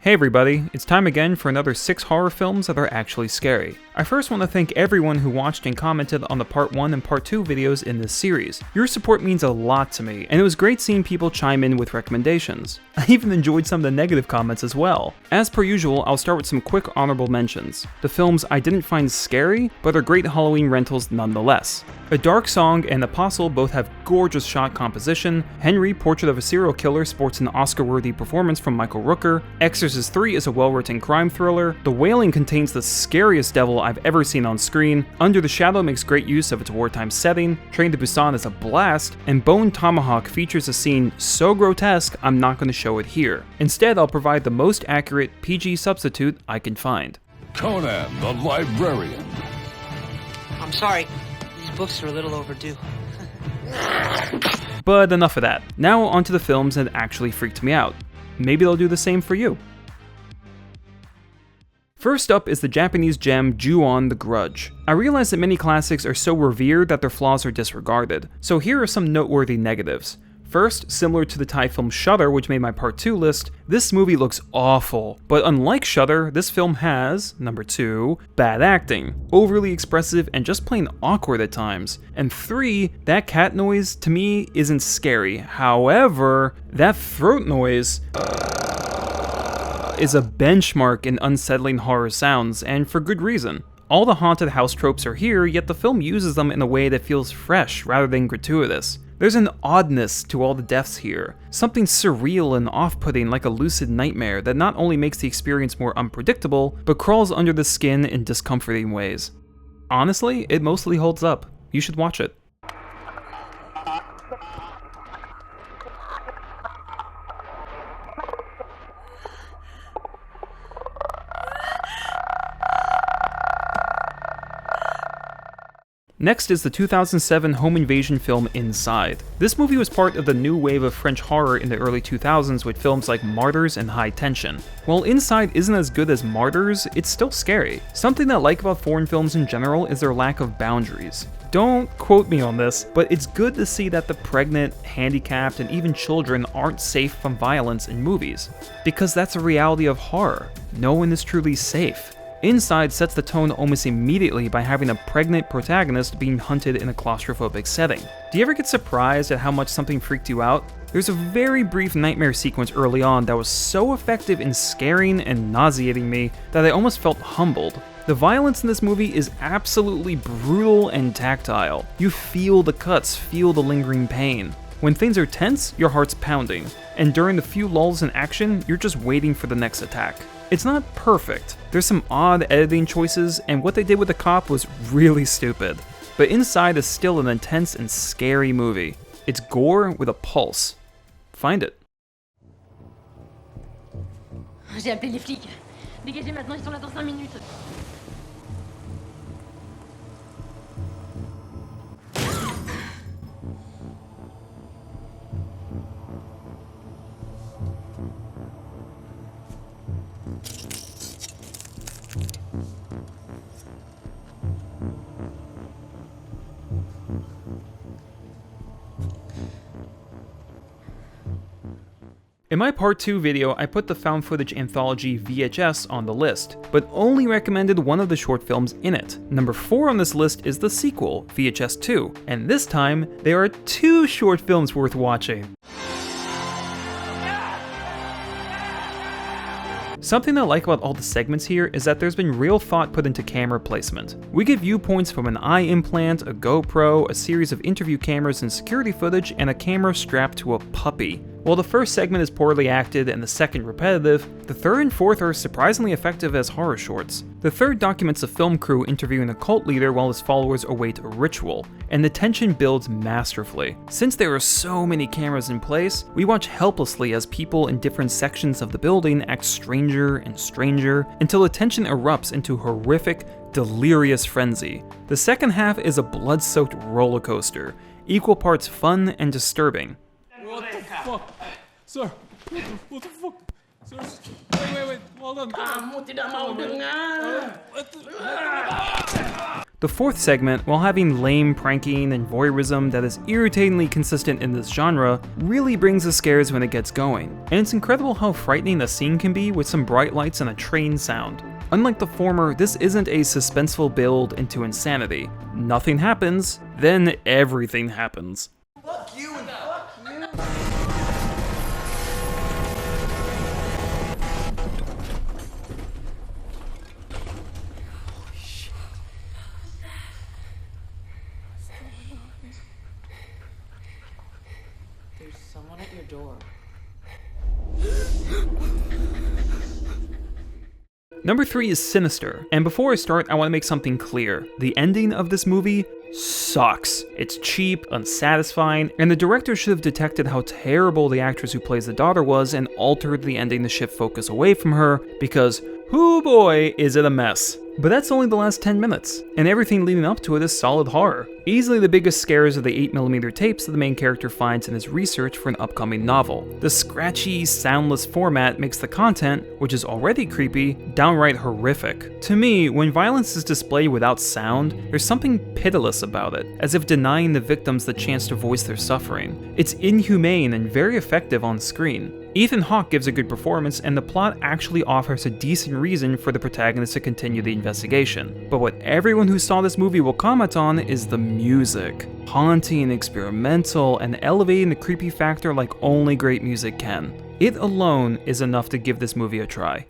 Hey everybody, it's time again for another 6 horror films that are actually scary. I first want to thank everyone who watched and commented on the part 1 and part 2 videos in this series. Your support means a lot to me, and it was great seeing people chime in with recommendations. I even enjoyed some of the negative comments as well. As per usual, I'll start with some quick honorable mentions. The films I didn't find scary, but are great Halloween rentals nonetheless. A Dark Song and Apostle both have gorgeous shot composition. Henry, Portrait of a Serial Killer sports an Oscar-worthy performance from Michael Rooker. Exorcist 3 is a well-written crime thriller. The Wailing contains the scariest devil I've ever seen on screen. Under the Shadow makes great use of its wartime setting. Train to Busan is a blast. And Bone Tomahawk features a scene so grotesque I'm not going to show it here. Instead, I'll provide the most accurate PG substitute I can find. Conan the Librarian. I'm sorry. Books are a little overdue. But enough of that. Now onto the films that actually freaked me out. Maybe they'll do the same for you. First up is the Japanese gem Ju-on the Grudge. I realize that many classics are so revered that their flaws are disregarded, so here are some noteworthy negatives. First, similar to the Thai film Shutter, which made my part 2 list, this movie looks awful. But unlike Shutter, this film has, number 2, bad acting, overly expressive and just plain awkward at times. And 3, that cat noise to me isn't scary. However, that throat noise is a benchmark in unsettling horror sounds, and for good reason. All the haunted house tropes are here, yet the film uses them in a way that feels fresh rather than gratuitous. There's an oddness to all the deaths here, something surreal and off-putting like a lucid nightmare that not only makes the experience more unpredictable, but crawls under the skin in discomforting ways. Honestly, it mostly holds up. You should watch it. Next is the 2007 home invasion film Inside. This movie was part of the new wave of French horror in the early 2000s with films like Martyrs and High Tension. While Inside isn't as good as Martyrs, it's still scary. Something I like about foreign films in general is their lack of boundaries. Don't quote me on this, but it's good to see that the pregnant, handicapped, and even children aren't safe from violence in movies. Because that's a reality of horror. No one is truly safe. Inside sets the tone almost immediately by having a pregnant protagonist being hunted in a claustrophobic setting. Do you ever get surprised at how much something freaked you out? There's a very brief nightmare sequence early on that was so effective in scaring and nauseating me that I almost felt humbled. The violence in this movie is absolutely brutal and tactile. You feel the cuts, feel the lingering pain. When things are tense, your heart's pounding, and during the few lulls in action, you're just waiting for the next attack. It's not perfect, there's some odd editing choices, and what they did with the cop was really stupid. But Inside is still an intense and scary movie. It's gore with a pulse. Find it. J'ai appelé les flics. Dégagez maintenant, ils sont là dans 5 minutes. In my part 2 video, I put the found footage anthology VHS on the list, but only recommended one of the short films in it. Number 4 on this list is the sequel, VHS 2, and this time, there are 2 short films worth watching. Something I like about all the segments here is that there's been real thought put into camera placement. We get viewpoints from an eye implant, a GoPro, a series of interview cameras and security footage, and a camera strapped to a puppy. While the first segment is poorly acted and the second repetitive, the third and fourth are surprisingly effective as horror shorts. The third documents a film crew interviewing a cult leader while his followers await a ritual, and the tension builds masterfully. Since there are so many cameras in place, we watch helplessly as people in different sections of the building act stranger and stranger until the tension erupts into horrific, delirious frenzy. The second half is a blood-soaked roller coaster, equal parts fun and disturbing. What the fuck? Sir, what the fuck? Sir, wait, hold on. The fourth segment, while having lame pranking and voyeurism that is irritatingly consistent in this genre, really brings the scares when it gets going. And it's incredible how frightening a scene can be with some bright lights and a train sound. Unlike the former, this isn't a suspenseful build into insanity. Nothing happens, then everything happens. Fuck you and fuck you! There's someone at your door. Number 3 is Sinister, and before I start, I want to make something clear. The ending of this movie sucks. It's cheap, unsatisfying, and the director should have detected how terrible the actress who plays the daughter was and altered the ending to shift focus away from her, because, hoo boy, is it a mess. But that's only the last 10 minutes, and everything leading up to it is solid horror. Easily the biggest scares are the 8mm tapes that the main character finds in his research for an upcoming novel. The scratchy, soundless format makes the content, which is already creepy, downright horrific. To me, when violence is displayed without sound, there's something pitiless about it, as if denying the victims the chance to voice their suffering. It's inhumane and very effective on screen. Ethan Hawke gives a good performance, and the plot actually offers a decent reason for the protagonist to continue the investigation. But what everyone who saw this movie will comment on is the music. Haunting, experimental, and elevating the creepy factor like only great music can. It alone is enough to give this movie a try.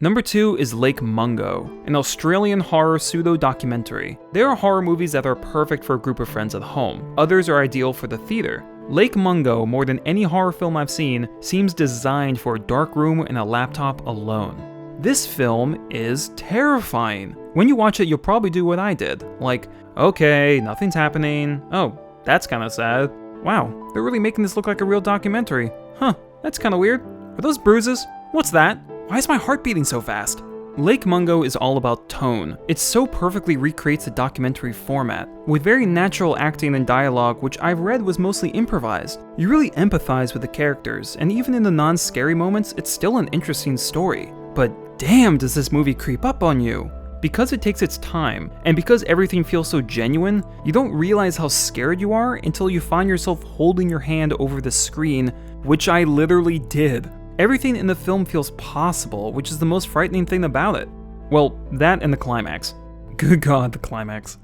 Number 2 is Lake Mungo, an Australian horror pseudo-documentary. There are horror movies that are perfect for a group of friends at home. Others are ideal for the theater. Lake Mungo, more than any horror film I've seen, seems designed for a dark room and a laptop alone. This film is terrifying. When you watch it, you'll probably do what I did. Like, okay, nothing's happening. Oh, that's kinda sad. Wow, they're really making this look like a real documentary. Huh, that's kinda weird. Are those bruises? What's that? Why is my heart beating so fast? Lake Mungo is all about tone. It so perfectly recreates the documentary format, with very natural acting and dialogue which I've read was mostly improvised. You really empathize with the characters, and even in the non-scary moments, it's still an interesting story. But damn does this movie creep up on you! Because it takes its time, and because everything feels so genuine, you don't realize how scared you are until you find yourself holding your hand over the screen, which I literally did. Everything in the film feels possible, which is the most frightening thing about it. Well, that and the climax. Good God, the climax.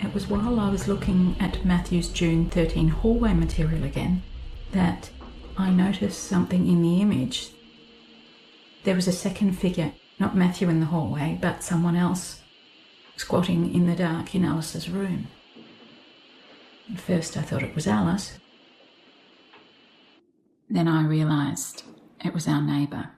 It was while I was looking at Matthew's June 13 hallway material again that I noticed something in the image. There was a second figure, not Matthew in the hallway, but someone else, squatting in the dark in Alice's room. At first I thought it was Alice. Then I realised it was our neighbour.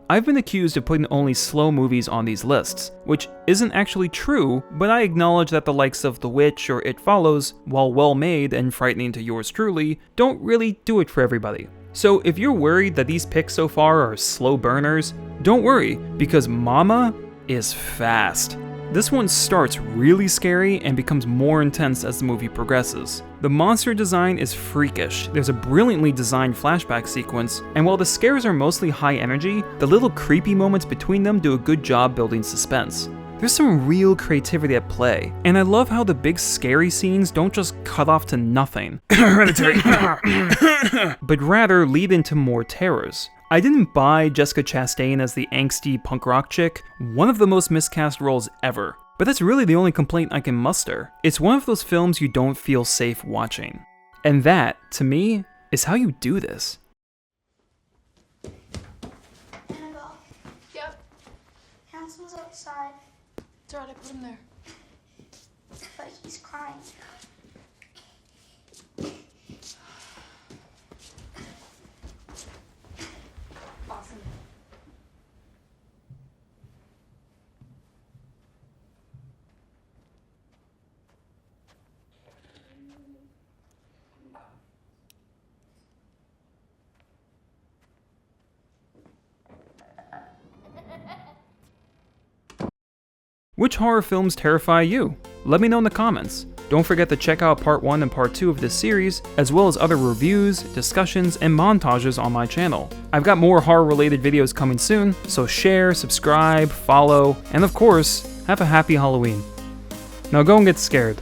I've been accused of putting only slow movies on these lists, which isn't actually true, but I acknowledge that the likes of The Witch or It Follows, while well made and frightening to yours truly, don't really do it for everybody. So if you're worried that these picks so far are slow burners, don't worry, because Mama is fast. This one starts really scary and becomes more intense as the movie progresses. The monster design is freakish, there's a brilliantly designed flashback sequence, and while the scares are mostly high energy, the little creepy moments between them do a good job building suspense. There's some real creativity at play, and I love how the big scary scenes don't just cut off to nothing, but rather lead into more terrors. I didn't buy Jessica Chastain as the angsty punk rock chick, one of the most miscast roles ever. But that's really the only complaint I can muster. It's one of those films you don't feel safe watching. And that, to me, is how you do this. Annabelle. Yep. Hansel's outside, It's alright, I put him there. but he's crying. Awesome. Which horror films terrify you? Let me know in the comments. Don't forget to check out part 1 and part 2 of this series, as well as other reviews, discussions, and montages on my channel. I've got more horror-related videos coming soon, so share, subscribe, follow, and of course, have a happy Halloween. Now go and get scared.